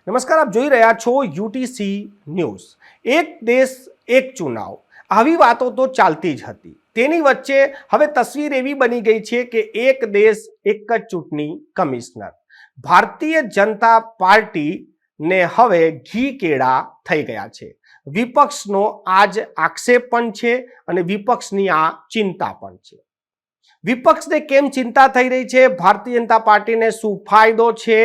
નમસ્કાર, આપ જોઈ રહ્યા છો યુટીસી ન્યૂઝ। એક દેશ એક ચુનાવ, આવી વાતો તો ચાલતી જ હતી। તેની વચ્ચે હવે તસવીર એવી બની ગઈ છે કે એક દેશ એક જ ચૂંટણી કમિશનર ભારતીય જનતા પાર્ટીને હવે ઘી કેળા થઈ ગયા છે। વિપક્ષનો આજ આક્ષેપ પણ છે અને વિપક્ષની આ ચિંતા પણ છે। વિપક્ષને કેમ ચિંતા થઈ રહી છે, ભારતીય જનતા પાર્ટીને શું ફાયદો છે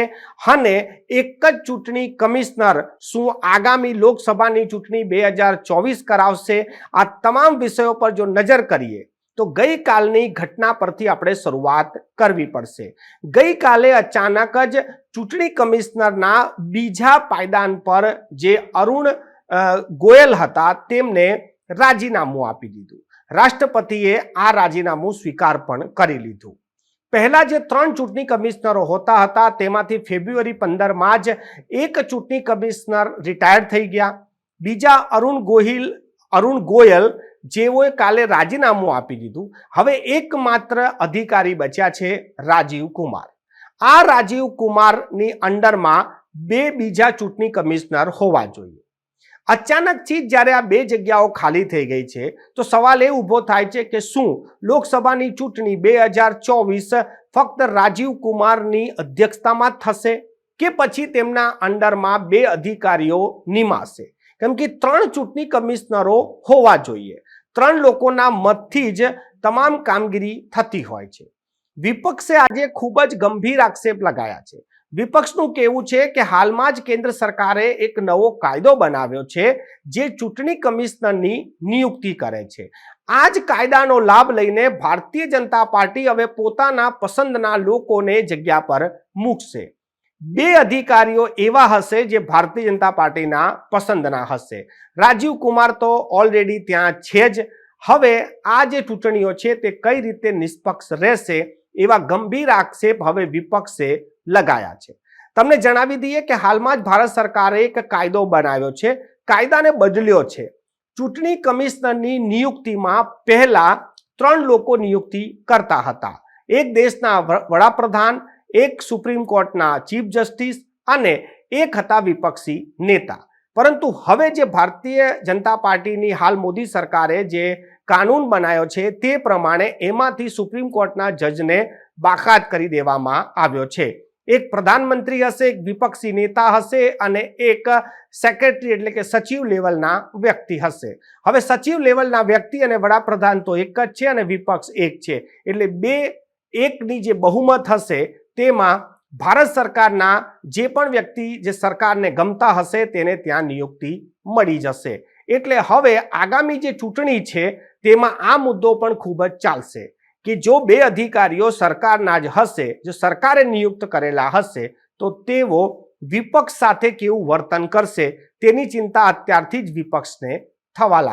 અને એક જ ચૂંટણી કમિશનર શું આગામી લોકસભાની ચૂંટણી 2024 કરાવશે, આ તમામ વિષયો પર જો નજર કરીએ તો ગઈકાલની ઘટના પરથી આપણે શરૂઆત કરવી પડશે। ગઈકાલે અચાનક જ ચૂંટણી કમિશનરના બીજા પાયદાન પર જે અરુણ ગોયલ હતા તેમને રાજીનામું આપી દીધું। રાષ્ટ્રપતિએ આ રાજીનામું સ્વીકાર પણ કરી લીધું। પહેલા જે 3 ચૂંટણી કમિશનરો હોતા હતા તેમાંથી ફેબ્રુઆરી 15માં જ એક ચૂંટણી કમિશનર રિટાયર થઈ ગયા। બીજા અરુણ ગોયલ જેઓએ કાલે રાજીનામું આપી દીધું। હવે એકમાત્ર અધિકારી બચ્યા છે રાજીવ કુમાર। આ રાજીવ કુમારની અંડરમાં 2 બીજા ચૂંટણી કમિશનર હોવા જોઈએ। અચાનકથી જ્યારે આ 2 જગ્યાઓ ખાલી થઈ ગઈ છે તો સવાલ એ ઊભો થાય છે કે શું લોકસભાની ચૂંટણી 2024 ફક્ત રાજીવ કુમારની અધ્યક્ષતામાં થશે કે પછી તેમના અંડરમાં 2 અધિકારીઓ નિમાશે? કેમ કે 3 ચૂંટણી કમિશનરો હોવા જોઈએ। 3 લોકોના મતથી જ તમામ કામગીરી થતી હોય છે। વિપક્ષે આજે ખૂબ જ ગંભીર આક્ષેપ લગાયા છે। વિપક્ષનું કહેવું છે કે હાલમાં જ કેન્દ્ર સરકારે એક નવો કાયદો બનાવ્યો છે જે ચૂંટણી કમિશનરની નિયુક્તિ કરે છે। આ જ કાયદાનો લાભ લઈને ભારતીય જનતા પાર્ટી હવે પોતાના પસંદના લોકોને જગ્યા પર મૂકશે। 2 અધિકારીઓ એવા હશે જે ભારતીય જનતા પાર્ટીના પસંદના હશે। રાજીવ કુમાર તો ઓલરેડી ત્યાં છે જ। હવે આ જે ચૂંટણીઓ છે તે કઈ રીતે નિષ્પક્ષ રહેશે એવા ગંભીર આક્ષેપ હવે વિપક્ષે લગાયા છે। તમને જણાવી દઈએ કે હાલમાં જ ભારત સરકારે એક કાયદો બનાવ્યો છે, કાયદાને બદલ્યો છે। ચૂંટણી કમિશનરની નિયુક્તિમાં પહેલા 3 લોકો નિયુક્તિ કરતા હતા। એક દેશના વડાપ્રધાન, એક સુપ્રીમ કોર્ટના ચીફ જસ્ટિસ અને એક હતા વિપક્ષી નેતા। પરંતુ હવે જે ભારતીય જનતા પાર્ટીની હાલ મોદી સરકારે જે કાનૂન બનાવ્યો છે તે પ્રમાણે એમાંથી સુપ્રીમ કોર્ટના જજને બાકાત કરી દેવામાં આવ્યો છે। એક પ્રધાનમંત્રી હશે, એક વિપક્ષી નેતા હશે અને એક સેક્રેટરી એટલે કે સચિવ લેવલના વ્યક્તિ હશે। હવે સચિવ લેવલના વ્યક્તિ અને વડાપ્રધાન તો એક જ છે અને વિપક્ષ એક છે, એટલે 2-1ની જે બહુમત હશે તેમાં ભારત સરકારના જે પણ વ્યક્તિ જે સરકારને ગમતા હશે તેને ત્યાં નિયુક્તિ મળી જશે। એટલે હવે આગામી જે ચૂંટણી છે તેમાં આ મુદ્દો પણ ખૂબ જ ચાલશે કે જો 2 અધિકારીઓ સરકારના જ હશે, જો સરકારે નિયુક્ત કરેલા હશે તો તેઓ વિપક્ષ સાથે કેવું વર્તન કરશે તેની ચિંતા અત્યારથી જ વિપક્ષને થવા લાગી।